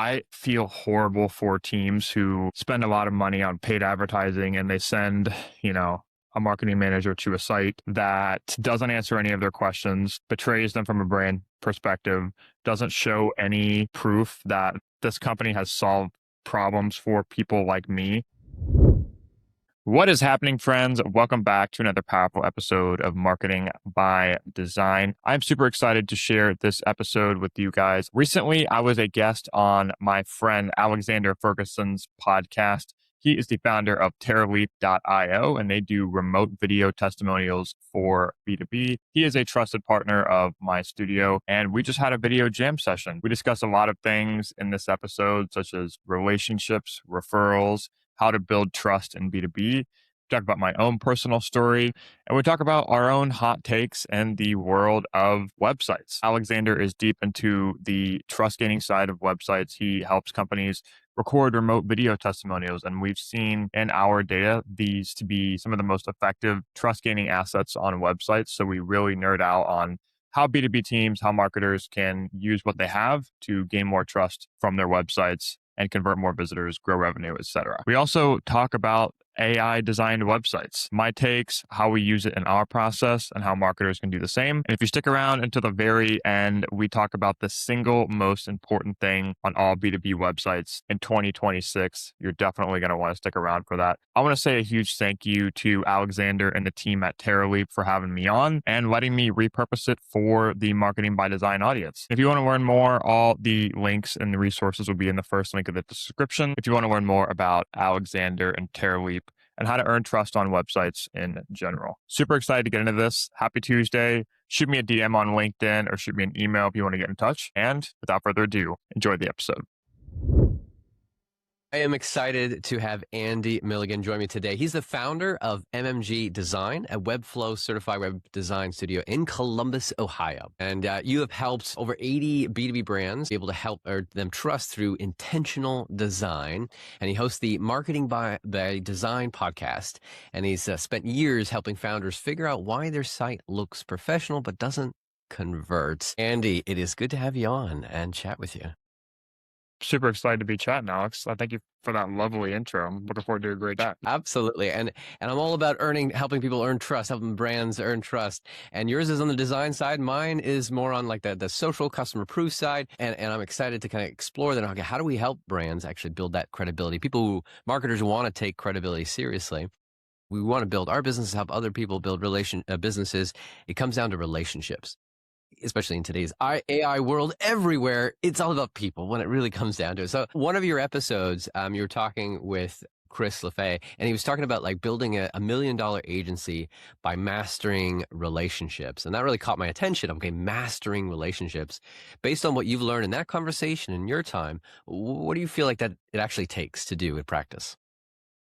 I feel horrible for teams who spend a lot of money on paid advertising and they send, a marketing manager to a site that doesn't answer any of their questions, betrays them from a brand perspective, doesn't show any proof that this company has solved problems for people like me. What is happening, friends? Welcome back to another powerful episode of Marketing by Design. I'm super excited to share this episode with you guys. Recently, I was a guest on my friend Alexander Ferguson's podcast. He is the founder of TerraLeap.io, and they do remote video testimonials for B2B. He is a trusted partner of my studio, and we just had a video jam session. We discussed a lot of things in this episode, such as relationships, referrals, how to build trust in B2B. We talk about my own personal story, and we talk about our own hot takes in the world of websites. Alexander is deep into the trust gaining side of websites. He helps companies record remote video testimonials, and we've seen in our data these to be some of the most effective trust gaining assets on websites. So we really nerd out on how B2B teams, how marketers can use what they have to gain more trust from their websites and convert more visitors, grow revenue, etc. We also talk about AI designed websites, my takes, how we use it in our process, and how marketers can do the same. And if you stick around until the very end, we talk about the single most important thing on all B2B websites in 2026. You're definitely going to want to stick around for that. I want to say a huge thank you to Alexander and the team at TerraLeap for having me on and letting me repurpose it for the Marketing by Design audience. If you want to learn more, all the links and the resources will be in the first link of the description. If you want to learn more about Alexander and TerraLeap, and how to earn trust on websites in general. Super excited to get into this. Happy Tuesday. Shoot me a DM on LinkedIn or shoot me an email if you want to get in touch. And without further ado, enjoy the episode. I am excited to have Andy Milligan join me today. He's the founder of MMG Design, a Webflow certified web design studio in Columbus, Ohio. And you have helped over 80 B2B brands be able to help them trust through intentional design. And he hosts the Marketing by Design podcast. And he's spent years helping founders figure out why their site looks professional but doesn't convert. Andy, it is good to have you on and chat with you. Super excited to be chatting, Alex. I thank you for that lovely intro. I'm looking forward to a great chat. Absolutely. And I'm all about helping people earn trust, helping brands earn trust. And yours is on the design side. Mine is more on like the social customer proof side. And I'm excited to kind of explore that. Okay, how do we help brands actually build that credibility? Marketers want to take credibility seriously. We want to build our businesses, help other people build businesses. It comes down to relationships. Especially in today's AI world, everywhere, it's all about people when it really comes down to it. So one of your episodes, you were talking with Chris LaFay, and he was talking about like building a $1 million agency by mastering relationships. And that really caught my attention. Okay, mastering relationships. Based on what you've learned in that conversation in your time, what do you feel like that it actually takes to do in practice?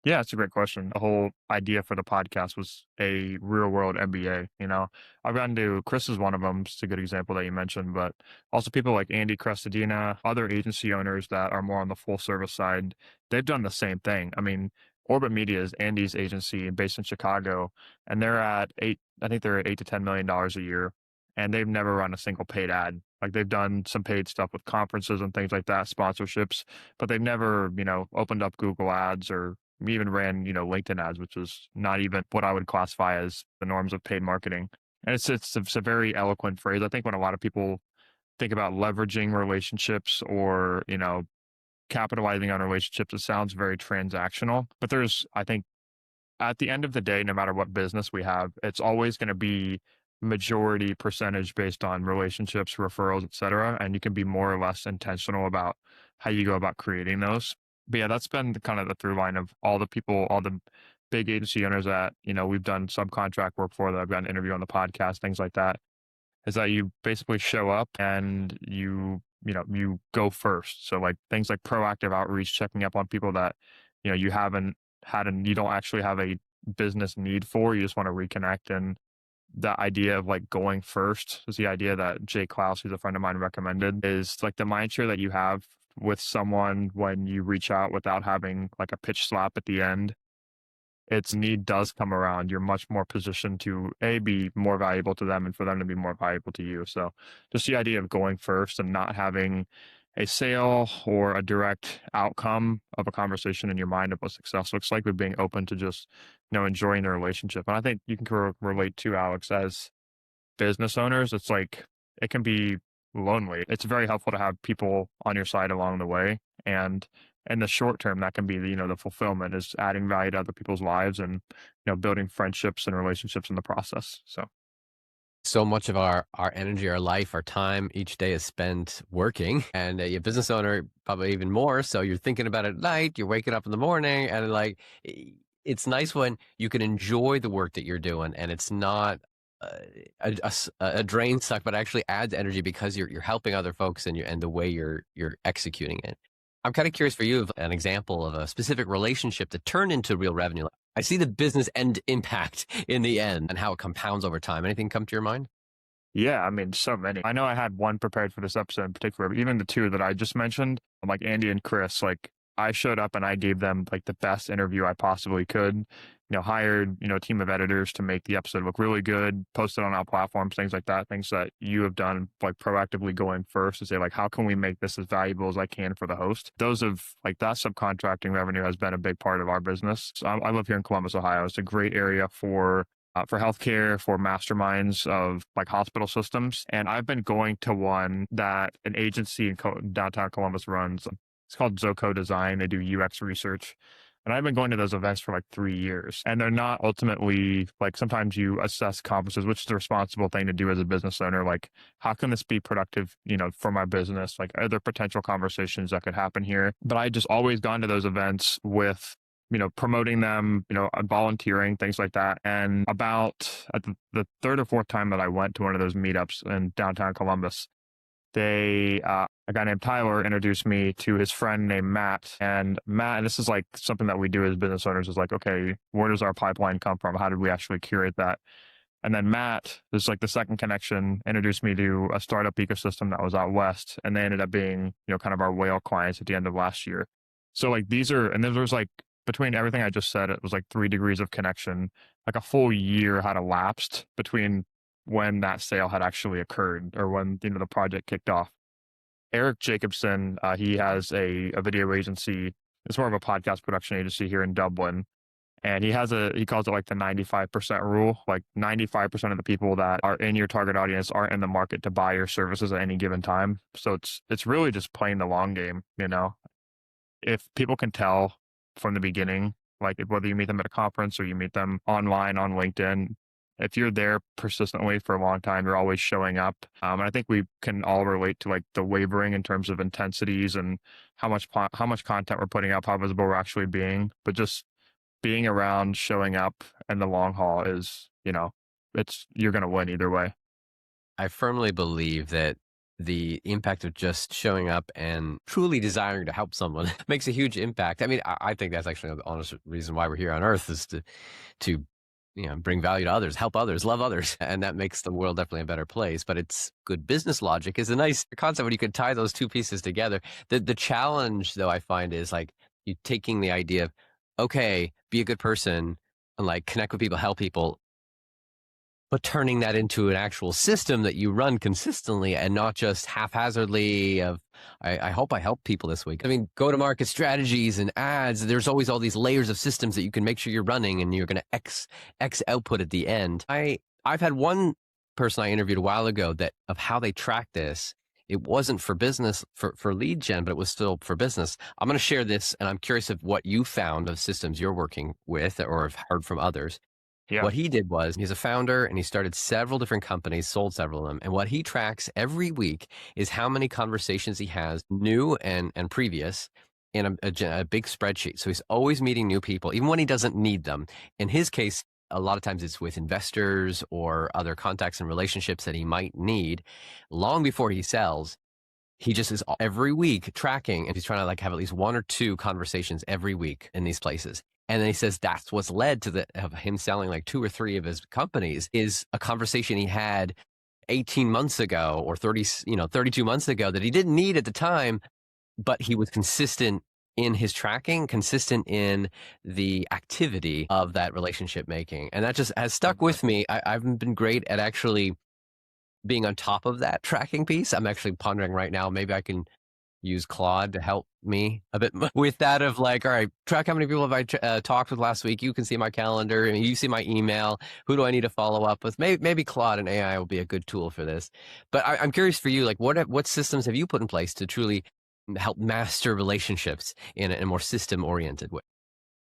Yeah, it's a great question. The whole idea for the podcast was a real world MBA. I've gotten to Chris is one of them. It's a good example that you mentioned, but also people like Andy Crestadina, other agency owners that are more on the full service side, they've done the same thing. I mean, Orbit Media is Andy's agency based in Chicago, and they're at $8 to $10 million a year, and they've never run a single paid ad. Like they've done some paid stuff with conferences and things like that, sponsorships, but they've never, opened up Google ads or we even ran, LinkedIn ads, which was not even what I would classify as the norms of paid marketing. And it's a very eloquent phrase. I think when a lot of people think about leveraging relationships or, capitalizing on relationships, it sounds very transactional. But I think at the end of the day, no matter what business we have, it's always going to be majority percentage based on relationships, referrals, et cetera. And you can be more or less intentional about how you go about creating those. But yeah, that's been kind of the through line of all the big agency owners that, we've done subcontract work for that I've got an interview on the podcast, things like that, is that you basically show up and you go first. So like things like proactive outreach, checking up on people that, you haven't had and you don't actually have a business need for, you just want to reconnect. And the idea of like going first is the idea that Jay Klaus, who's a friend of mine, recommended, is like the mind share that you have with someone when you reach out without having like a pitch slap at the end. Its need does come around. You're much more positioned to be more valuable to them and for them to be more valuable to you. So just the idea of going first and not having a sale or a direct outcome of a conversation in your mind of what success looks like, but being open to just, enjoying the relationship. And I think you can relate to, Alex, as business owners. It's like it can be lonely. It's very helpful to have people on your side along the way. And in the short term, that can be the fulfillment is adding value to other people's lives and, building friendships and relationships in the process. So much of our energy, our life, our time each day is spent working, and a business owner probably even more. So you're thinking about it at night, you're waking up in the morning, and it's nice when you can enjoy the work that you're doing, and it's not a drain suck, but actually adds energy because you're helping other folks and the way you're executing it. I'm kind of curious for you of an example of a specific relationship that turned into real revenue. I see the business end impact in the end and how it compounds over time. Anything come to your mind? Yeah, I mean, so many. I know I had one prepared for this episode in particular, but even the two that I just mentioned, like Andy and Chris, like I showed up and I gave them like the best interview I possibly could. Hired, a team of editors to make the episode look really good, posted on our platforms, things like that, things that you have done like proactively going first to say like, how can we make this as valuable as I can for the host? Those of like that subcontracting revenue has been a big part of our business. So I live here in Columbus, Ohio. It's a great area for healthcare, for masterminds of like hospital systems. And I've been going to one that an agency in downtown Columbus runs. It's called Zoco Design. They do UX research. And I've been going to those events for like 3 years. And they're not ultimately like sometimes you assess conferences, which is the responsible thing to do as a business owner. Like, how can this be productive, for my business? Like, are there potential conversations that could happen here? But I just always gone to those events with promoting them, volunteering, things like that. And about at the third or fourth time that I went to one of those meetups in downtown Columbus, a guy named Tyler introduced me to his friend named Matt. And this is like something that we do as business owners is like, okay, where does our pipeline come from? How did we actually curate that? And then Matt, this is like the second connection, introduced me to a startup ecosystem that was out west. And they ended up being, kind of our whale clients at the end of last year. So like and there was like, between everything I just said, it was like 3 degrees of connection. Like a full year had elapsed between when that sale had actually occurred or when, the project kicked off. Eric Jacobson, he has a video agency. It's more of a podcast production agency here in Dublin. And he calls it like the 95% rule. Like 95% of the people that are in your target audience aren't in the market to buy your services at any given time. So it's really just playing the long game, If people can tell from the beginning, like whether you meet them at a conference or you meet them online on LinkedIn, if you're there persistently for a long time, you're always showing up. And I think we can all relate to like the wavering in terms of intensities and how much content we're putting up, how visible we're actually being. But just being around, showing up, and the long haul is, you're going to win either way. I firmly believe that the impact of just showing up and truly desiring to help someone makes a huge impact. I mean, I think that's actually the honest reason why we're here on Earth is to bring value to others, help others, love others. And that makes the world definitely a better place. But it's good business logic is a nice concept when you can tie those two pieces together. The challenge, though, I find is like you taking the idea of, okay, be a good person and like connect with people, help people, but turning that into an actual system that you run consistently and not just haphazardly of, I hope I help people this week. I mean, go-to-market strategies and ads, there's always all these layers of systems that you can make sure you're running and you're going to X output at the end. I've had one person I interviewed a while ago that of how they track this. It wasn't for business, for lead gen, but it was still for business. I'm going to share this, and I'm curious of what you found of systems you're working with or have heard from others. Yeah. What he did was he's a founder and he started several different companies, sold several of them. And what he tracks every week is how many conversations he has, new and previous, in a big spreadsheet. So he's always meeting new people, even when he doesn't need them. In his case, a lot of times it's with investors or other contacts and relationships that he might need long before he sells. He just is every week tracking, and he's trying to like have at least 1 or 2 conversations every week in these places. And then he says that's what's led to of him selling like 2 or 3 of his companies is a conversation he had 18 months ago or 32 months ago that he didn't need at the time, but he was consistent in his tracking, consistent in the activity of that relationship making. And that just has stuck with me. I've been great at actually being on top of that tracking piece. I'm actually pondering right now, maybe I can use Claude to help me a bit with that of like, all right, track how many people have I talked with last week. You can see my calendar and you see my email. Who do I need to follow up with? Maybe Claude and AI will be a good tool for this. But I'm curious for you, like what systems have you put in place to truly help master relationships in a more system oriented way?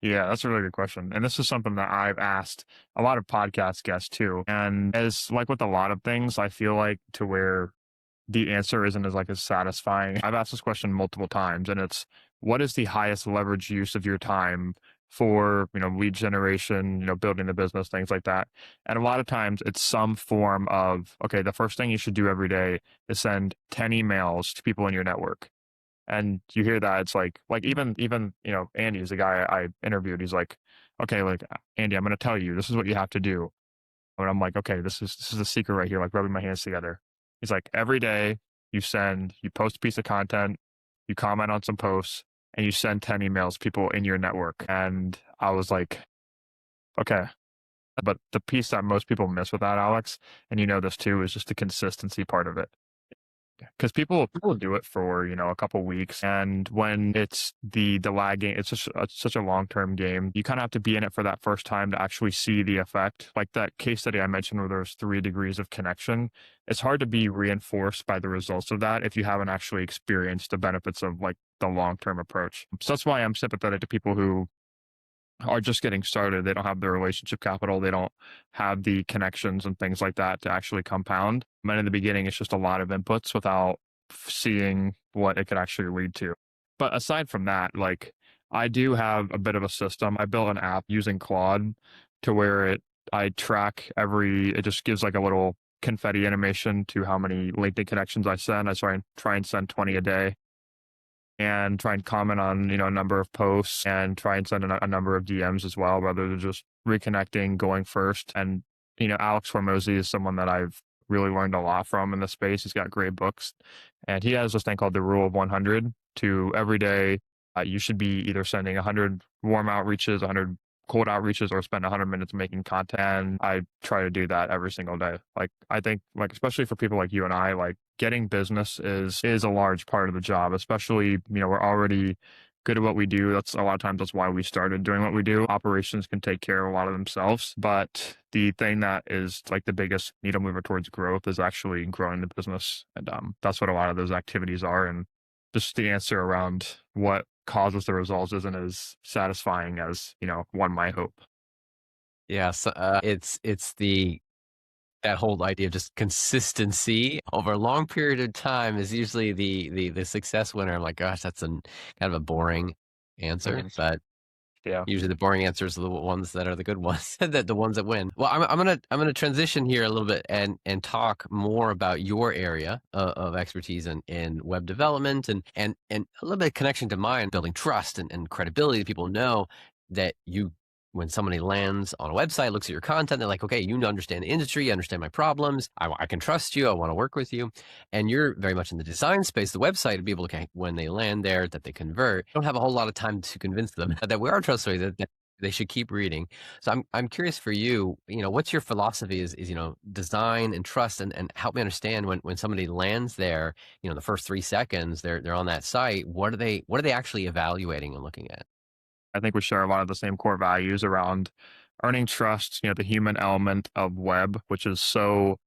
Yeah, that's a really good question. And this is something that I've asked a lot of podcast guests too. And as like with a lot of things, I feel like to where the answer isn't as like as satisfying. I've asked this question multiple times and it's what is the highest leverage use of your time for, lead generation, building the business, things like that. And a lot of times it's some form of, okay, the first thing you should do every day is send 10 emails to people in your network. And you hear that, it's like even, Andy is the guy I interviewed. He's like, okay, like Andy, I'm going to tell you, this is what you have to do. And I'm like, okay, this is the secret right here, like rubbing my hands together. He's like, every day you post a piece of content, you comment on some posts, and you send 10 emails to people in your network. And I was like, okay. But the piece that most people miss with that, Alex, and you know this too, is just the consistency part of it. Because people do it for a couple weeks, and when it's the lag game, it's just such a long-term game. You kind of have to be in it for that first time to actually see the effect. Like that case study I mentioned where there's 3 degrees of connection, it's hard to be reinforced by the results of that if you haven't actually experienced the benefits of like the long-term approach. So that's why I'm sympathetic to people who are just getting started. They don't have the relationship capital. They don't have the connections and things like that to actually compound. And in the beginning, it's just a lot of inputs without seeing what it could actually lead to. But aside from that, like I do have a bit of a system. I built an app using Claude to where I track it just gives like a little confetti animation to how many LinkedIn connections I send. I try and send 20 a day and try and comment on, a number of posts and try and send a number of DMs as well, rather than just reconnecting, going first. And, Alex Hormozy is someone that I've really learned a lot from in the space. He's got great books and he has this thing called the rule of 100 to every day. You should be either sending 100 warm outreaches, 100 cold outreaches, or spend 100 minutes making content. And I try to do that every single day. Like, I think like, especially for people like you and I, like getting business is a large part of the job, especially, we're already good at what we do. That's a lot of times that's why we started doing what we do. Operations can take care of a lot of themselves, but the thing that is like the biggest needle mover towards growth is actually growing the business. And that's what a lot of those activities are. And just the answer around what causes the results isn't as satisfying as, one might hope. Yeah, so, it's that whole idea of just consistency over a long period of time is usually the success winner. I'm like, gosh, that's kind of a boring answer, Mhm. but Yeah. usually the boring answers are the ones that are the good ones, the ones that win. Well, I'm gonna transition here a little bit and talk more about your area of expertise in web development and a little bit of connection to mine, building trust and credibility. People know that when somebody lands on a website, looks at your content, they're like, okay, you understand the industry, you understand my problems, I can trust you, I want to work with you. And you're very much in the design space, the website, to be able to, okay, when they land there, that they convert. Don't have a whole lot of time to convince them that we are trustworthy, that they should keep reading. So I'm curious for you, what's your philosophy is design and trust and help me understand when somebody lands there, the first 3 seconds, they're on that site, what are they actually evaluating and looking at? I think we share a lot of the same core values around earning trust, the human element of web, which is so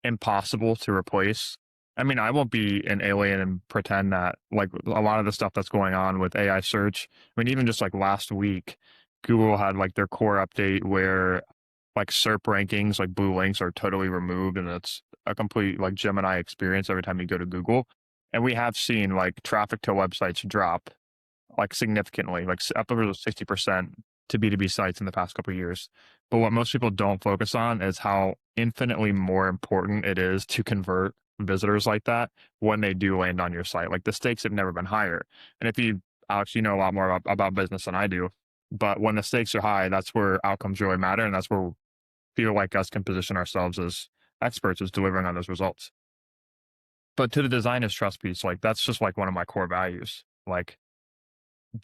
impossible to replace. I mean, I won't be an alien and pretend that like a lot of the stuff that's going on with AI search. I mean, even just like last week, Google had like their core update where like SERP rankings, like blue links are totally removed and it's a complete like Gemini experience every time you go to Google. And we have seen like traffic to websites drop like significantly, like up over 60% to B2B sites in the past couple of years. But what most people don't focus on is how infinitely more important it is to convert visitors like that when they do land on your site. Like the stakes have never been higher. And if you, Alex, you know a lot more about business than I do. But when the stakes are high, that's where outcomes really matter. And that's where people like us can position ourselves as experts as delivering on those results. But to the designer's trust piece, like that's just like one of my core values. Like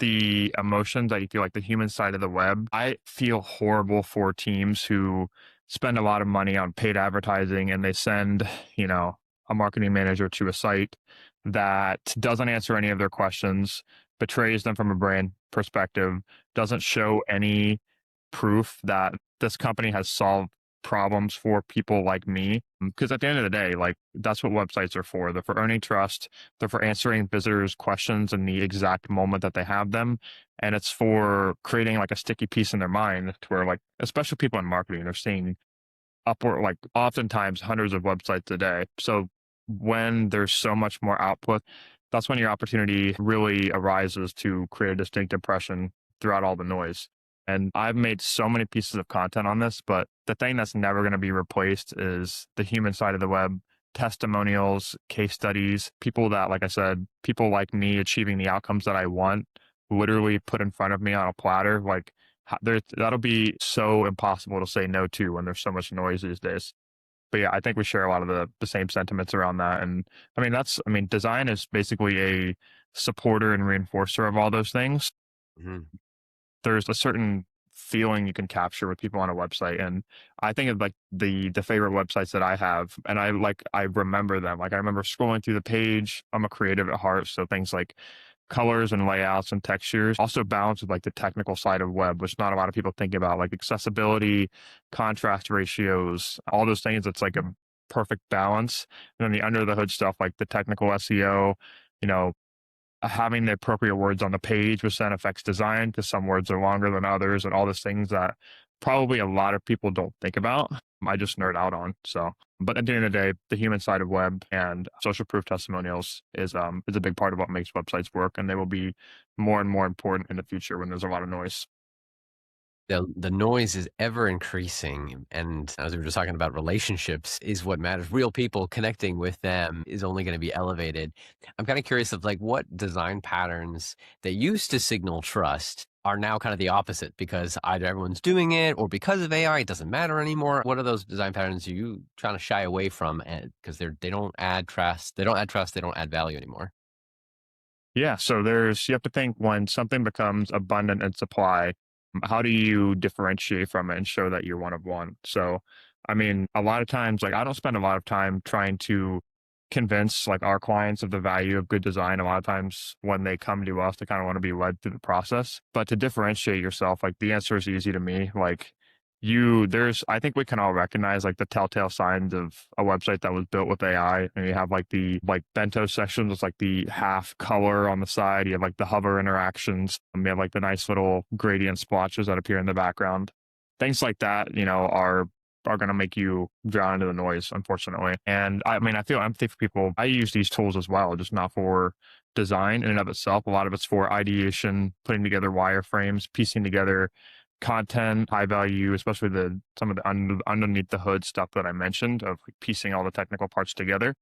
the emotions that you feel like the human side of the web. I feel horrible for teams who spend a lot of money on paid advertising and they send, a marketing manager to a site that doesn't answer any of their questions, betrays them from a brand perspective, doesn't show any proof that this company has solved problems for people like me. Because at the end of the day, like that's what websites are for. They're for earning trust, they're for answering visitors' questions in the exact moment that they have them. And it's for creating like a sticky piece in their mind to where, like, especially people in marketing, they're seeing upward, like oftentimes hundreds of websites a day. So when there's so much more output, that's when your opportunity really arises to create a distinct impression throughout all the noise. And I've made so many pieces of content on this, but the thing that's never going to be replaced is the human side of the web, testimonials, case studies, people that, like I said, people like me achieving the outcomes that I want, literally put in front of me on a platter. Like that'll be so impossible to say no to when there's so much noise these days. But yeah, I think we share a lot of the same sentiments around that. And I mean, design is basically a supporter and reinforcer of all those things. Mhm. There's a certain feeling you can capture with people on a website. And I think of like the favorite websites that I have, and I remember them. Like I remember scrolling through the page. I'm a creative at heart. So things like colors and layouts and textures, also balanced with like the technical side of web, which not a lot of people think about, like accessibility, contrast ratios, all those things. It's like a perfect balance. And then the under the hood stuff, like the technical SEO, you know, having the appropriate words on the page, which then affects design because some words are longer than others, and all these things that probably a lot of people don't think about. I just nerd out on. So, but at the end of the day, the human side of web and social proof testimonials is a big part of what makes websites work, and they will be more and more important in the future when there's a lot of noise. The noise is ever increasing, and as we were just talking about, relationships is what matters. Real people connecting with them is only going to be elevated. I'm kind of curious of like what design patterns that used to signal trust are now kind of the opposite because either everyone's doing it or because of AI, it doesn't matter anymore. What are those design patterns you trying to shy away from because they don't add trust, they don't add trust, they don't add value anymore? Yeah, so you have to think when something becomes abundant in supply, how do you differentiate from it and show that you're one of one? So, I mean, a lot of times, like I don't spend a lot of time trying to convince like our clients of the value of good design. A lot of times when they come to us, they kind of want to be led through the process. But to differentiate yourself, like the answer is easy to me. Like I think we can all recognize like the telltale signs of a website that was built with AI. And you have like the like bento sections with like the half color on the side. You have like the hover interactions. You have like the nice little gradient splotches that appear in the background. Things like that, are going to make you drown into the noise, unfortunately. And I mean, I feel empathy for people. I use these tools as well, just not for design in and of itself. A lot of it's for ideation, putting together wireframes, piecing together content, high value, especially some of the underneath the hood stuff that I mentioned of like piecing all the technical parts together.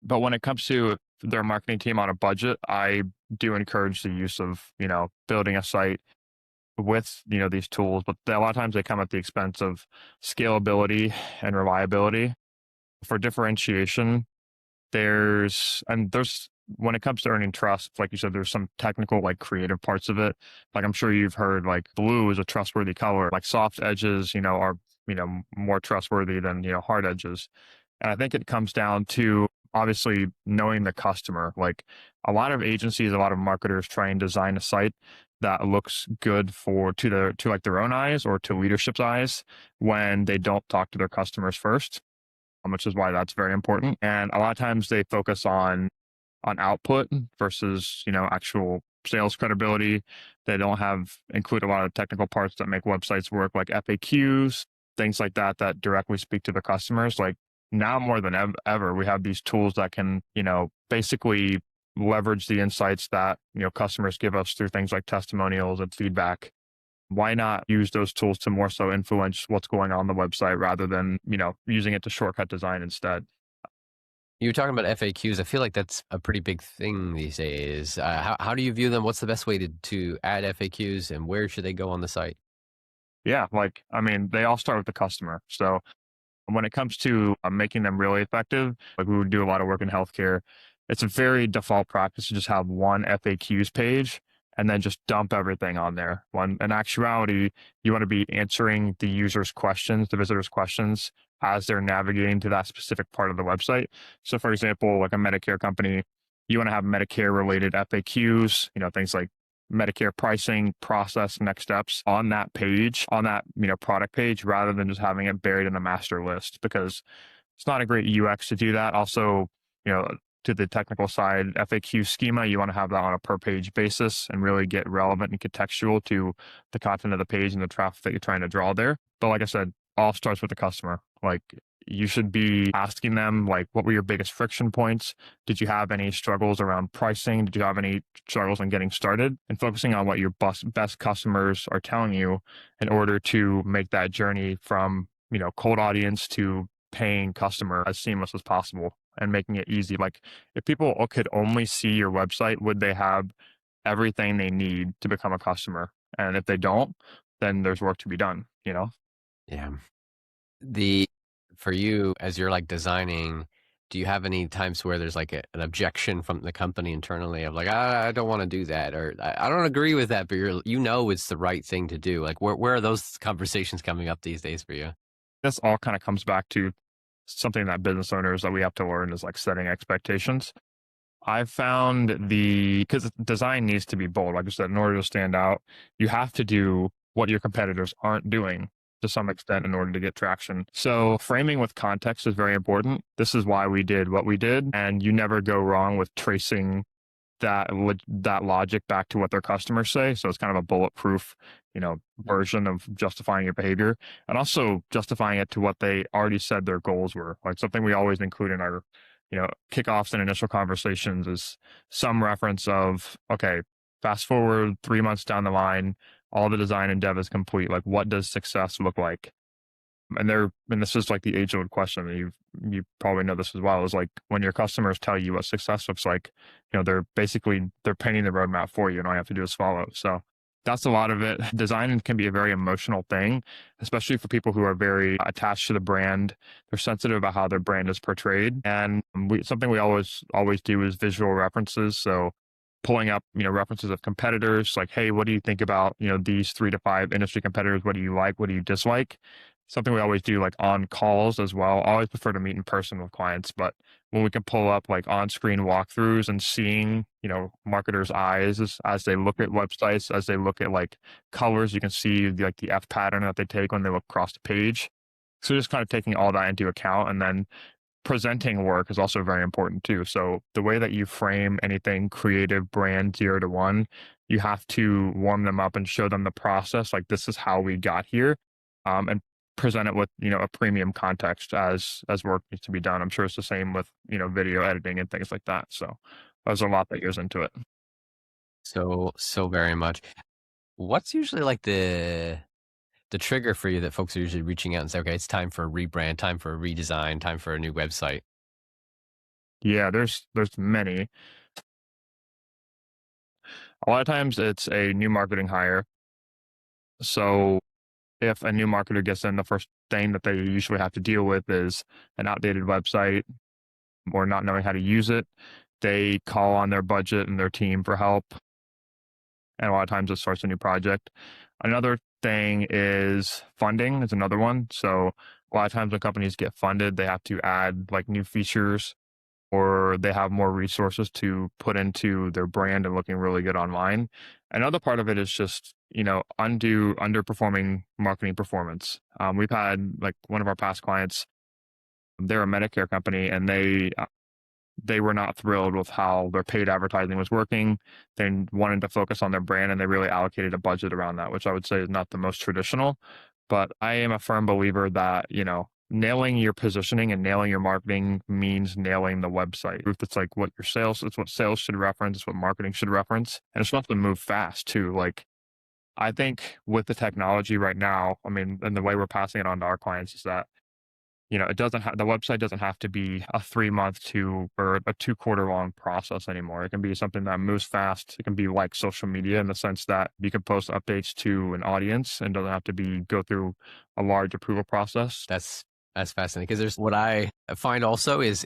But when it comes to their marketing team on a budget, I do encourage the use of, building a site with, these tools, but a lot of times they come at the expense of scalability and reliability. For differentiation, there's when it comes to earning trust, like you said, there's some technical, like creative parts of it. Like I'm sure you've heard like blue is a trustworthy color, like soft edges, are, more trustworthy than, hard edges. And I think it comes down to obviously knowing the customer. Like a lot of agencies, a lot of marketers try and design a site that looks good to like their own eyes or to leadership's eyes when they don't talk to their customers first, which is why that's very important. And a lot of times they focus on output versus, actual sales credibility. They don't include a lot of technical parts that make websites work, like FAQs, things like that, that directly speak to the customers. Like now more than ever, we have these tools that can, basically leverage the insights that, customers give us through things like testimonials and feedback. Why not use those tools to more so influence what's going on the website rather than, using it to shortcut design instead? You were talking about FAQs. I feel like that's a pretty big thing these days. How do you view them? What's the best way to add FAQs and where should they go on the site? Yeah, like, I mean, they all start with the customer. So when it comes to making them really effective, like we would do a lot of work in healthcare, it's a very default practice to just have one FAQs page and then just dump everything on there. When in actuality, you want to be answering the user's questions, the visitor's questions as they're navigating to that specific part of the website. So for example, like a Medicare company, You want to have Medicare related FAQs, things like Medicare pricing, process, next steps on that page, on that, product page, rather than just having it buried in a master list, because it's not a great UX to do that. Also, you know, to the technical side, FAQ schema, you want to have that on a per page basis and really get relevant and contextual to the content of the page and the traffic that you're trying to draw there. But like I said, all starts with the customer. Like, you should be asking them, like, what were your biggest friction points? Did you have any struggles around pricing? Did you have any struggles in getting started? And focusing on what your best customers are telling you in order to make that journey from, cold audience to paying customer as seamless as possible and making it easy. Like, if people could only see your website, would they have everything they need to become a customer? And if they don't, then there's work to be done, Yeah. For you, as you're like designing, do you have any times where there's like an objection from the company internally of like, I don't want to do that, or I don't agree with that, but it's the right thing to do. Like, where are those conversations coming up these days for you? This all kind of comes back to something that business owners that we have to learn is like setting expectations. I've found because design needs to be bold. Like I said, in order to stand out, you have to do what your competitors aren't doing to some extent in order to get traction. So framing with context is very important. This is why we did what we did. And you never go wrong with tracing that logic back to what their customers say. So it's kind of a bulletproof, version of justifying your behavior, and also justifying it to what they already said their goals were. Like, something we always include in our, kickoffs and initial conversations is some reference of, okay, fast forward 3 months down the line, all the design and dev is complete. Like, what does success look like? And this is like the age-old question, and you probably know this as well, is like, when your customers tell you what success looks like, they're painting the roadmap for you, and all you have to do is follow. So that's a lot of it. Design can be a very emotional thing, especially for people who are very attached to the brand. They're sensitive about how their brand is portrayed. And something we always do is visual references. So pulling up, references of competitors, like, hey, what do you think about, these 3 to 5 industry competitors? What do you like? What do you dislike? Something we always do, like, on calls as well. I always prefer to meet in person with clients, but when we can pull up like on-screen walkthroughs and seeing, marketers' eyes as they look at websites, as they look at like colors, you can see like the F pattern that they take when they look across the page. So just kind of taking all that into account, and then presenting work is also very important too. So the way that you frame anything creative, brand 0 to 1, you have to warm them up and show them the process. Like, this is how we got here, and present it with, a premium context as work needs to be done. I'm sure it's the same with, video editing and things like that. So there's a lot that goes into it. So very much. What's usually like the trigger for you that folks are usually reaching out and say, okay, it's time for a rebrand, time for a redesign, time for a new website? Yeah, there's many. A lot of times it's a new marketing hire. So if a new marketer gets in, the first thing that they usually have to deal with is an outdated website or not knowing how to use it. They call on their budget and their team for help. And a lot of times it starts a new project. Another thing is funding is another one. So a lot of times when companies get funded, they have to add like new features, or they have more resources to put into their brand and looking really good online. Another part of it is just, underperforming marketing performance. We've had like one of our past clients, they're a Medicare company, and they were not thrilled with how their paid advertising was working. They wanted to focus on their brand, and they really allocated a budget around that, which I would say is not the most traditional. But I am a firm believer that, nailing your positioning and nailing your marketing means nailing the website. It's like it's what sales should reference, it's what marketing should reference. And it's supposed to move fast too. Like, I think with the technology right now, I mean, and the way we're passing it on to our clients is that, the website doesn't have to be a 3-month or a 2-quarter long process anymore. It can be something that moves fast. It can be like social media in the sense that you can post updates to an audience and doesn't have to go through a large approval process. That's fascinating, because there's what I find also is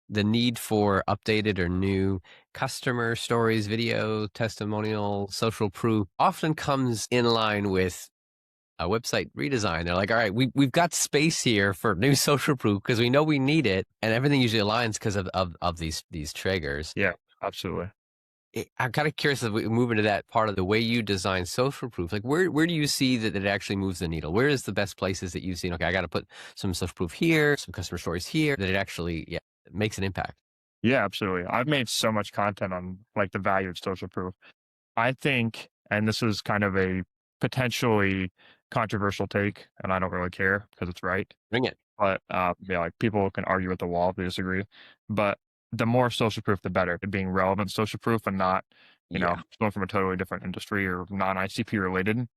the need for updated or new customer stories, video, testimonial, social proof often comes in line with a website redesign. They're like, all right, we've got space here for new social proof because we know we need it, and everything usually aligns because of these triggers. Yeah. Absolutely. I'm kind of curious if we move into that part of the way you design social proof. Like, where do you see that it actually moves the needle? Where is the best places that you've seen? Okay, I got to put some social proof here, some customer stories here, that it actually, yeah, makes an impact. Yeah, absolutely. I've made so much content on like the value of social proof. I think, and this is kind of a potentially controversial take, and I don't really care because it's right. Bring it. But yeah, like people can argue with the wall if they disagree. But the more social proof, the better. It being relevant social proof and not, Yeah. going from a totally different industry or non ICP related.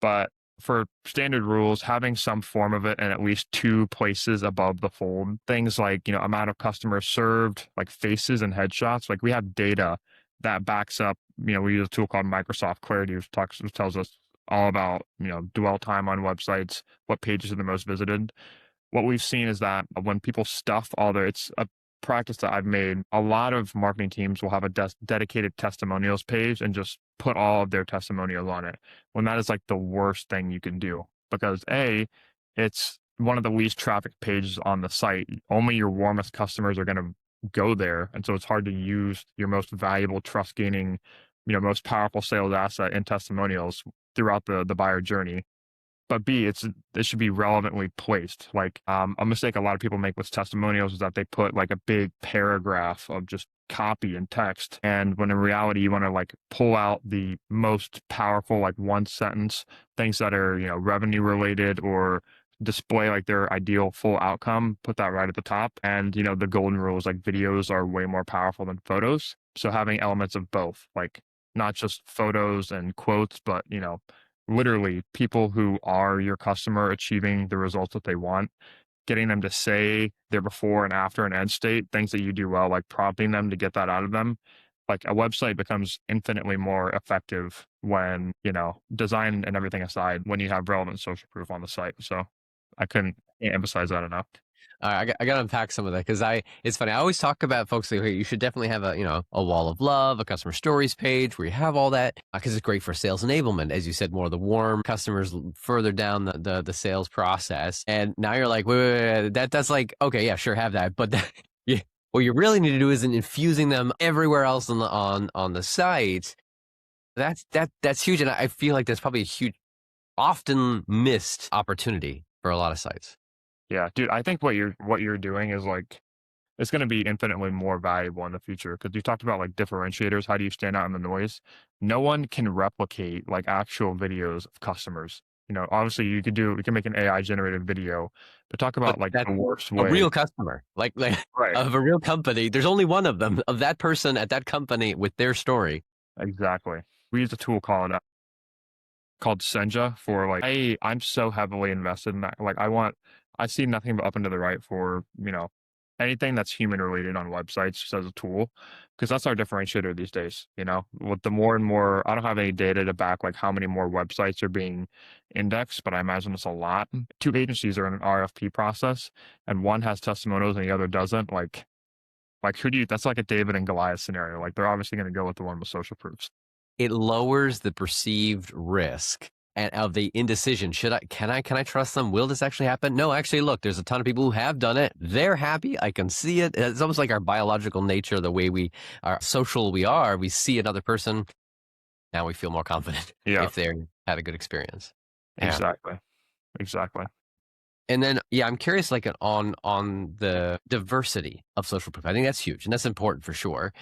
But for standard rules, having some form of it in at least two places above the fold, things like, amount of customers served, like faces and headshots, like we have data that backs up, we use a tool called Microsoft Clarity, which tells us all about, dwell time on websites, what pages are the most visited. What we've seen is that when people stuff all their, it's a practice that I've made. A lot of marketing teams will have a dedicated testimonials page and just put all of their testimonials on it. When that is like the worst thing you can do because it's one of the least traffic pages on the site. Only your warmest customers are going to go there, and so it's hard to use your most valuable, trust gaining, most powerful sales asset in testimonials throughout the buyer journey. But B, it should be relevantly placed. Like a mistake a lot of people make with testimonials is that they put like a big paragraph of just copy and text. And when in reality you want to like pull out the most powerful like one sentence, things that are, revenue related or display like their ideal full outcome, put that right at the top. And the golden rule is like videos are way more powerful than photos. So having elements of both, like not just photos and quotes, but literally people who are your customer achieving the results that they want, getting them to say their before and after and end state, things that you do well, like prompting them to get that out of them. Like a website becomes infinitely more effective when, design and everything aside, when you have relevant social proof on the site. So can't emphasize that enough. I got to unpack some of that because it's funny. I always talk about folks like, hey, you should definitely have a wall of love, a customer stories page where you have all that because it's great for sales enablement. As you said, more of the warm customers further down the sales process. And now you're like, wait, that's like, okay, yeah, sure, have that. But yeah, what you really need to do is infusing them everywhere else on the site. That's huge. And I feel like that's probably a huge, often missed opportunity for a lot of sites. Yeah, dude, I think what you're doing is like it's going to be infinitely more valuable in the future because you talked about like differentiators. How do you stand out in the noise? No one can replicate like actual videos of customers. Obviously you can make an AI generated video, but talk But about like that's the worst a way. real customer, like Right. of a real company. There's only one of them, of that person at that company with their story. Exactly. We use a tool called Senja for like I'm so heavily invested in that. Like I see nothing but up and to the right for, anything that's human related on websites just as a tool. Because that's our differentiator these days, With the more and more I don't have any data to back like how many more websites are being indexed, but I imagine it's a lot. Two agencies are in an RFP process and one has testimonials and the other doesn't. Like who do you that's like a David and Goliath scenario. Like they're obviously gonna go with the one with social proofs. It lowers the perceived risk and of the indecision. Can I trust them? Will this actually happen? No, actually, look, there's a ton of people who have done it. They're happy. I can see it. It's almost like our biological nature, the way we are social we are. We see another person. Now we feel more confident Yeah, if they had a good experience. Yeah. exactly. Exactly. And then, yeah, I'm curious, like on the diversity of social proof. I think that's huge, and that's important for sure.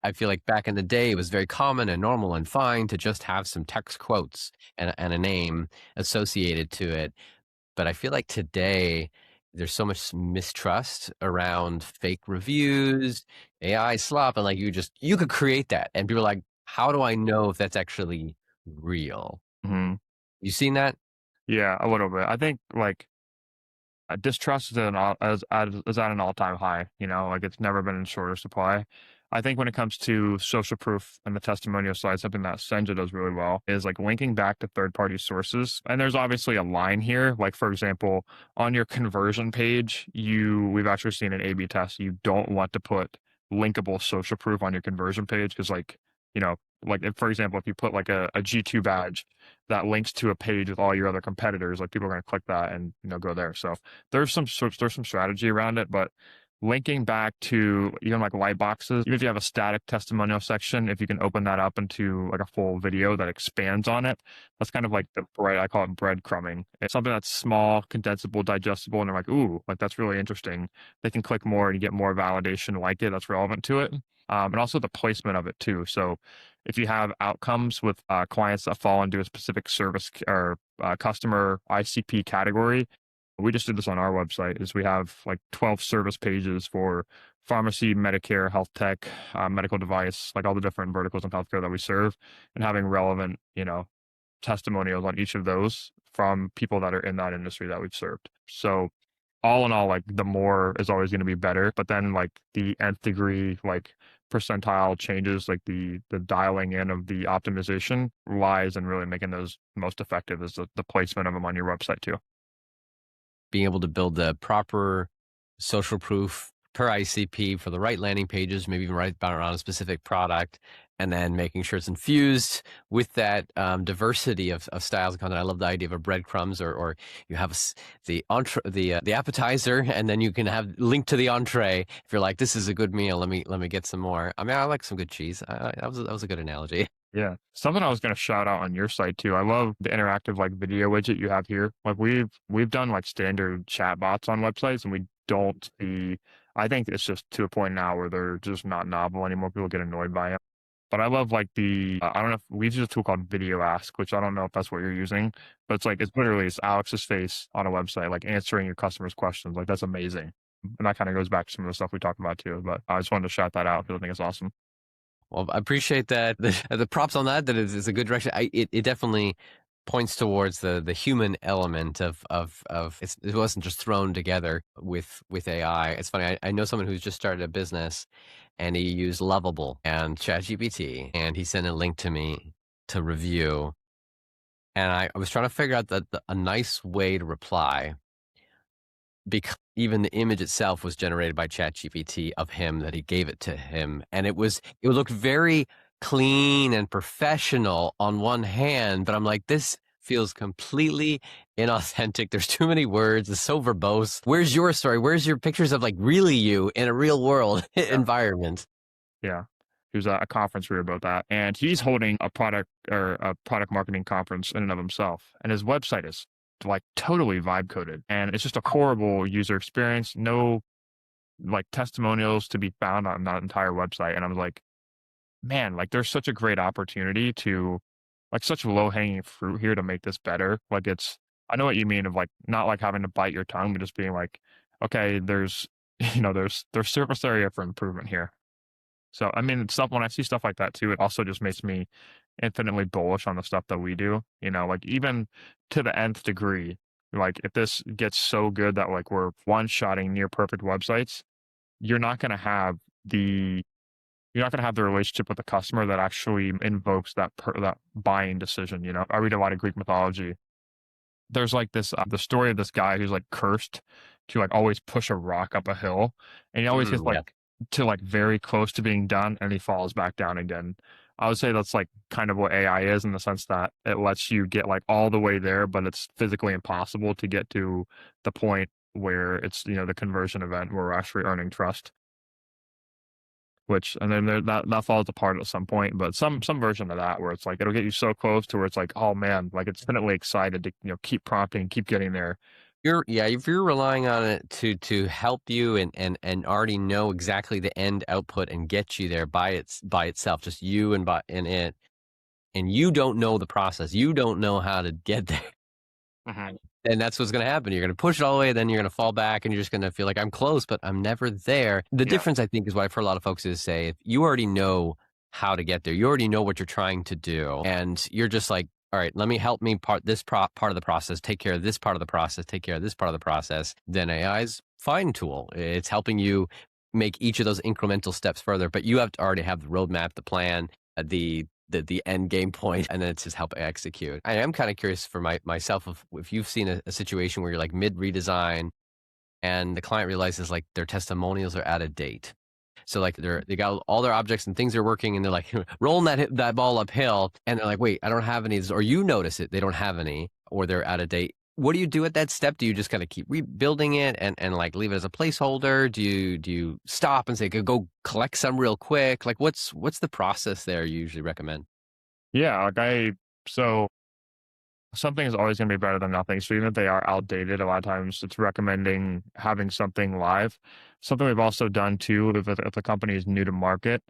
I feel like back in the day, it was very common and normal and fine to just have some text quotes and a name associated to it. But I feel like today there's so much mistrust around fake reviews, AI slop, and like you could create that, and people are like, how do I know if that's actually real? Mhm. You seen that? Yeah, a little bit. I think like distrust is at an all-time high. Like it's never been in shorter supply. I think when it comes to social proof and the testimonial side, something that Senja does really well is like linking back to third-party sources. And there's obviously a line here. Like for example, on your conversion page, we've actually seen an A/B test. You don't want to put linkable social proof on your conversion page because you know, like if, for example, if you put like a G2 badge that links to a page with all your other competitors, like people are going to click that and go there. So there's some strategy around it, but linking back to even like light boxes, even if you have a static testimonial section, if you can open that up into like a full video that expands on it, that's kind of like the bread, I call it breadcrumbing. It's something that's small, condensable, digestible, and they're like, ooh, like that's really interesting. They can click more and you get more validation like it that's relevant to it. And also the placement of it too. So if you have outcomes with clients that fall into a specific service or customer ICP category, we just did this on our website, is we have like 12 service pages for pharmacy, Medicare, health tech, medical device, like all the different verticals in healthcare that we serve, and having relevant, testimonials on each of those from people that are in that industry that we've served. So all in all, like the more is always going to be better, but then like the nth degree, like percentile changes, like the dialing in of the optimization lies in really making those most effective is the placement of them on your website too. Being able to build the proper social proof per ICP for the right landing pages, maybe even write around a specific product, and then making sure it's infused with that diversity of styles and content. I love the idea of a breadcrumbs, or you have the appetizer, and then you can have link to the entree. If you're like, this is a good meal, let me get some more. I mean, I like some good cheese. That was a good analogy. Yeah. Something I was going to shout out on your site too. I love the interactive like video widget you have here. Like we've done like standard chat bots on websites and we don't see, I think it's just to a point now where they're just not novel anymore. People get annoyed by it. But I love like I don't know if we've used a tool called Video Ask, which I don't know if that's what you're using, but it's like, it's literally, it's Alex's face on a website, like answering your customers' questions. Like that's amazing. And that kind of goes back to some of the stuff we talked about too. But I just wanted to shout that out because I think it's awesome. Well, I appreciate that. The props on that is a good direction. It definitely points towards the human element of it wasn't just thrown together with AI. It's funny. I know someone who's just started a business and he used Lovable and ChatGPT, and he sent a link to me to review. And I was trying to figure out a nice way to reply, because even the image itself was generated by ChatGPT of him, that he gave it to him, and it looked very clean and professional on one hand, but I'm like, this feels completely inauthentic. There's too many words. It's so verbose. Where's your story? Where's your pictures of like really you in a real world environment? Yeah. He was at a conference we were about that. And he's holding a product or a product marketing conference in and of himself. And his website is like totally vibe coded. And it's just a horrible user experience. No like testimonials to be found on that entire website. And I was like, man, like there's such a great opportunity to like such low hanging fruit here to make this better. Like I know what you mean of like not like having to bite your tongue, but just being like, okay, there's there's surface area for improvement here. So, I mean, stuff when I see stuff like that too, it also just makes me infinitely bullish on the stuff that we do. Like even to the nth degree, like if this gets so good that like we're one-shotting near perfect websites, you're not going to have the relationship with the customer that actually invokes that buying decision. I read a lot of Greek mythology. There's like this the story of this guy who's like cursed to like always push a rock up a hill, and he always gets like to like very close to being done and he falls back down again. I would say that's like kind of what AI is, in the sense that it lets you get like all the way there, but it's physically impossible to get to the point where it's, the conversion event where we're actually earning trust. And then that falls apart at some point, but some version of that where it's like, it'll get you so close to where it's like, oh man, like it's infinitely excited to, keep prompting, keep getting there. If you're relying on it to help you and already know exactly the end output and get you there by itself, just you and it, and you don't know the process, you don't know how to get there, and that's what's going to happen. You're going to push it all the way, then you're going to fall back, and you're just going to feel like I'm close, but I'm never there. The difference, I think, is what I've heard a lot of folks is say, if you already know how to get there, you already know what you're trying to do, and you're just like, all right, let me help me part of the process, take care of this part of the process, take care of this part of the process. Then AI's fine tool. It's helping you make each of those incremental steps further, but you have to already have the roadmap, the plan, the end game point, and then it's just help execute. I am kind of curious for myself if you've seen a situation where you're like mid redesign and the client realizes like their testimonials are out of date. So like they got all their objects and things are working, and they're like rolling that ball uphill, and they're like, wait, I don't have any of these, or you notice it, they don't have any, or they're out of date. What do you do at that step? Do you just kind of keep rebuilding it and like leave it as a placeholder? Do you stop and say, go collect some real quick? Like what's the process there you usually recommend? Yeah, so something is always going to be better than nothing. So even if they are outdated, a lot of times it's recommending having something live. Something we've also done too, if the company is new to market,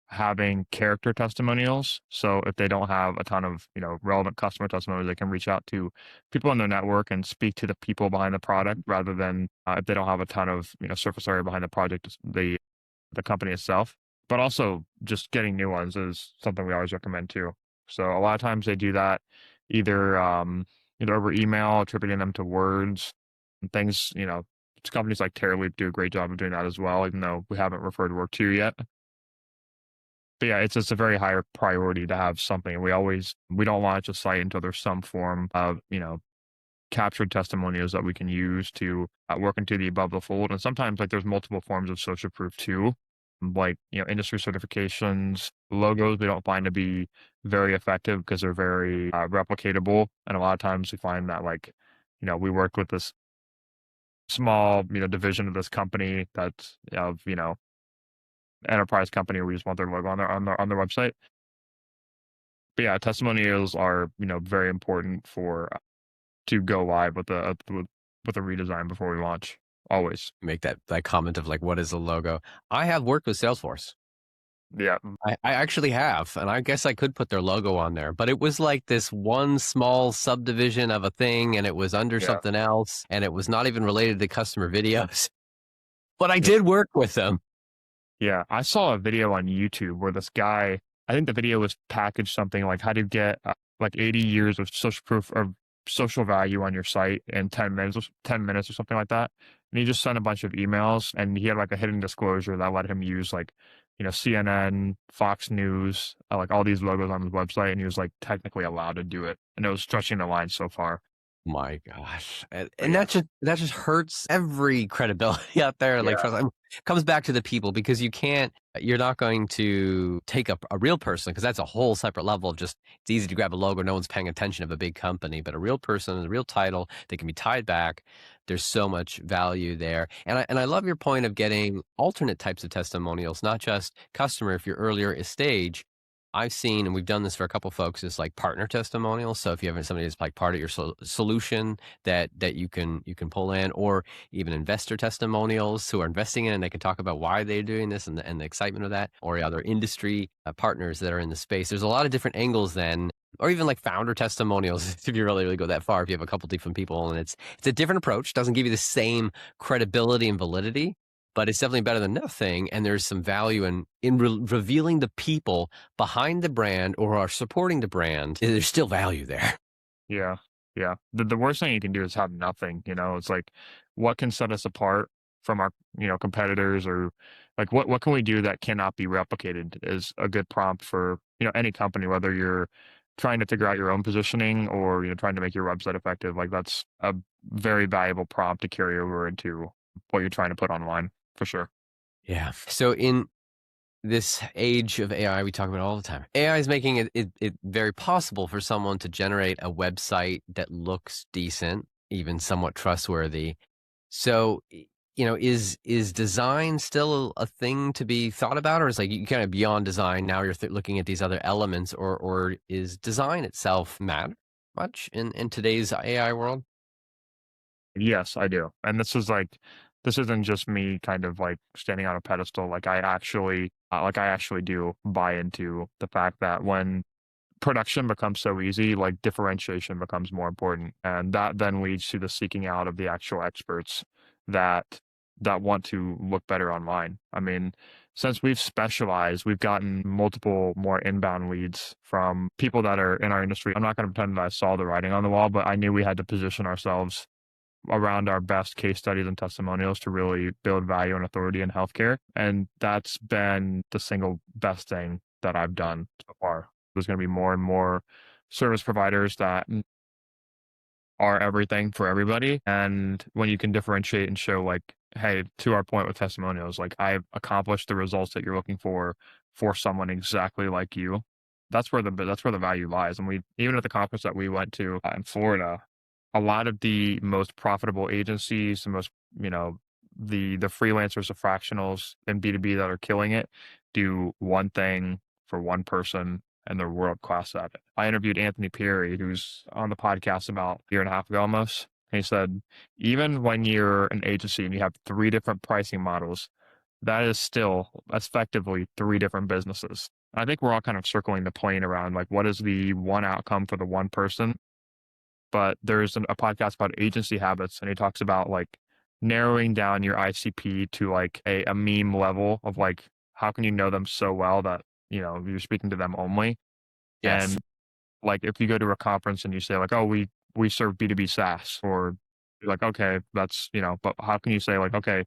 having character testimonials. So if they don't have a ton of, relevant customer testimonials, they can reach out to people in their network and speak to the people behind the product rather than if they don't have a ton of, surface area behind the project, the company itself. But also just getting new ones is something we always recommend too. So a lot of times they do that either over email, attributing them to words and things, companies like Terraleap do a great job of doing that as well, even though we haven't referred work to you yet. But yeah, it's just a very higher priority to have something. We don't launch a site until there's some form of, captured testimonials that we can use to work into the above the fold. And sometimes like there's multiple forms of social proof too, like, industry certifications, logos we don't find to be very effective because they're very replicatable. And a lot of times we find that like, we worked with this small, division of this company that's of, enterprise company. We just want their logo on their website. But yeah, testimonials are, very important to go live with a redesign before we launch. Always. Make that comment of like, what is a logo? I have worked with Salesforce. Yeah. I actually have, and I guess I could put their logo on there, but it was like this one small subdivision of a thing, and it was under Yeah. something else, and it was not even related to customer videos. But I Yeah. did work with them. Yeah. I saw a video on YouTube where this guy, I think the video was packaged something like how to get like 80 years of social proof or social value on your site in 10 minutes or something like that. And he just sent a bunch of emails and he had like a hidden disclosure that let him use like, CNN, Fox News, like all these logos on his website. And he was like technically allowed to do it. And it was stretching the line so far. My gosh. But And yeah. that just hurts every credibility out there. Like, Yeah. trust, comes back to the people because you're not going to take up a real person because that's a whole separate level of just, it's easy to grab a logo. No one's paying attention of a big company, but a real person, a real title, they can be tied back. There's so much value there. And I love your point of getting alternate types of testimonials, not just customer if you're earlier stage. I've seen, and we've done this for a couple folks, is like partner testimonials. So if you have somebody that's like part of your solution that you can pull in, or even investor testimonials who are investing in, and they can talk about why they're doing this and the excitement of that, or other industry partners that are in the space. There's a lot of different angles then, or even like founder testimonials if you really go that far. If you have a couple different people, and it's a different approach, doesn't give you the same credibility and validity, but it's definitely better than nothing. And there's some value in revealing the people behind the brand or are supporting the brand. There's still value there. Yeah. Yeah. The worst thing you can do is have nothing, it's like what can set us apart from our, competitors or like what can we do that cannot be replicated is a good prompt for, any company, whether you're trying to figure out your own positioning or, trying to make your website effective. Like that's a very valuable prompt to carry over into what you're trying to put online for sure. Yeah. So in this age of AI, we talk about it all the time. AI is making it very possible for someone to generate a website that looks decent, even somewhat trustworthy. So, is design still a thing to be thought about, or is like you kind of beyond design now? You're looking at these other elements, or is design itself matter much in today's AI world? Yes, I do. And this isn't just me kind of like standing on a pedestal. Like I actually do buy into the fact that when production becomes so easy, like differentiation becomes more important. And that then leads to the seeking out of the actual experts that want to look better online. I mean, since we've specialized, we've gotten multiple more inbound leads from people that are in our industry. I'm not going to pretend that I saw the writing on the wall, but I knew we had to position ourselves around our best case studies and testimonials to really build value and authority in healthcare. And that's been the single best thing that I've done so far. There's going to be more and more service providers that are everything for everybody. And when you can differentiate and show like, hey, to our point with testimonials, like I've accomplished the results that you're looking for someone exactly like you. That's where the value lies. And we, even at the conference that we went to in Florida, a lot of the most profitable agencies, the most, you know, the freelancers, the fractionals in B2B that are killing it do one thing for one person and they're world class at it. I interviewed Anthony Perry, who's on the podcast about a year and a half ago almost. And he said, even when you're an agency and you have three different pricing models, that is still effectively three different businesses. I think we're all kind of circling the plane around like what is the one outcome for the one person. But there's a podcast about agency habits, and he talks about like narrowing down your ICP to like a meme level of like how can you know them so well that you know you're speaking to them only. Yes. And like if you go to a conference and you say like, oh, we serve B2B SaaS, or you're like, okay, that's you know, but how can you say like, okay,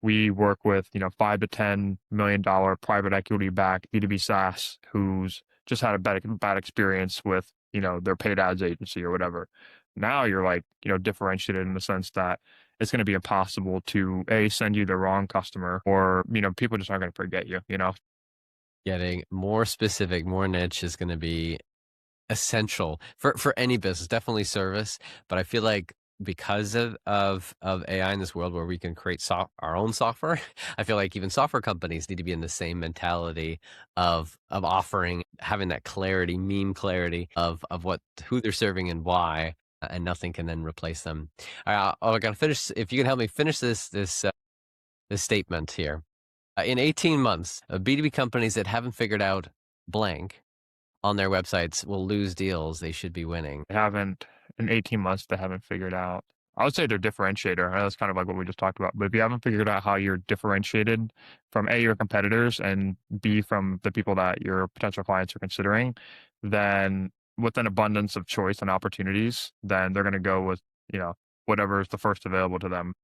we work with you know $5 to $10 million private equity backed B2B SaaS who's just had a bad experience with you know their paid ads agency or whatever. Now you're like you know differentiated in the sense that it's going to be impossible to a send you the wrong customer, or you know people just aren't going to forget you. You know. Getting more specific, more niche is going to be essential for any business, definitely service. But I feel like because of AI in this world where we can create our own software, I feel like even software companies need to be in the same mentality of offering, having that clarity, meme clarity of who they're serving and why, and nothing can then replace them. All right, I gotta finish. If you can help me finish this statement here. In 18 months, B2B companies that haven't figured out blank on their websites will lose deals they should be winning. They haven't in 18 months they haven't figured out. I would say their differentiator. That's kind of like what we just talked about. But if you haven't figured out how you're differentiated from A, your competitors, and B, from the people that your potential clients are considering, then with an abundance of choice and opportunities, then they're going to go with, you know, whatever is the first available to them.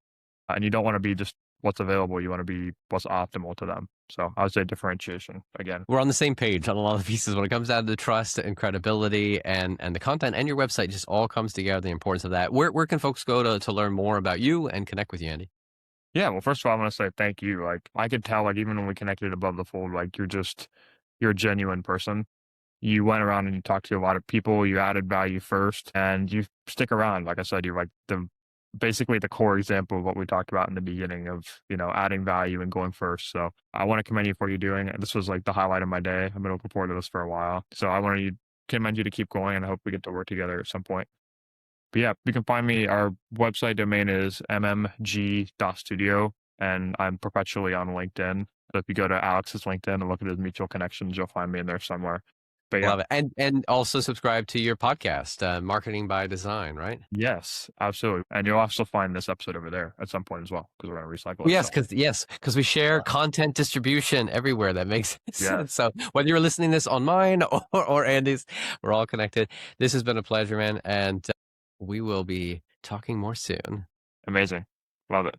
And you don't want to be just what's available. You want to be what's optimal to them. So I would say differentiation again. We're on the same page on a lot of pieces when it comes down to trust and credibility and the content, and your website just all comes together, the importance of that. Where can folks go to learn more about you and connect with you, Andy? Yeah, well, first of all, I want to say thank you. Like, I could tell, like, even when we connected above the fold, like, you're a genuine person. You went around and you talked to a lot of people. You added value first, and you stick around. Like I said, you're like basically the core example of what we talked about in the beginning of, you know, adding value and going first. So I want to commend you for what you're doing. This was like the highlight of my day. I've been looking forward to this for a while. So I want to commend you to keep going, and I hope we get to work together at some point. But yeah, you can find me. Our website domain is mmg.studio, and I'm perpetually on LinkedIn. So if you go to Alex's LinkedIn and look at his mutual connections, you'll find me in there somewhere. But yeah, Love it. And also subscribe to your podcast, Marketing by Design, right? yes, absolutely. And you'll also find this episode over there at some point as well, because we're going to recycle Well, it. because we share content distribution everywhere. That makes Yeah, sense. So whether you're listening to this on mine or Andy's, we're all connected. This has been a pleasure, man. And we will be talking more soon. amazing. Love it.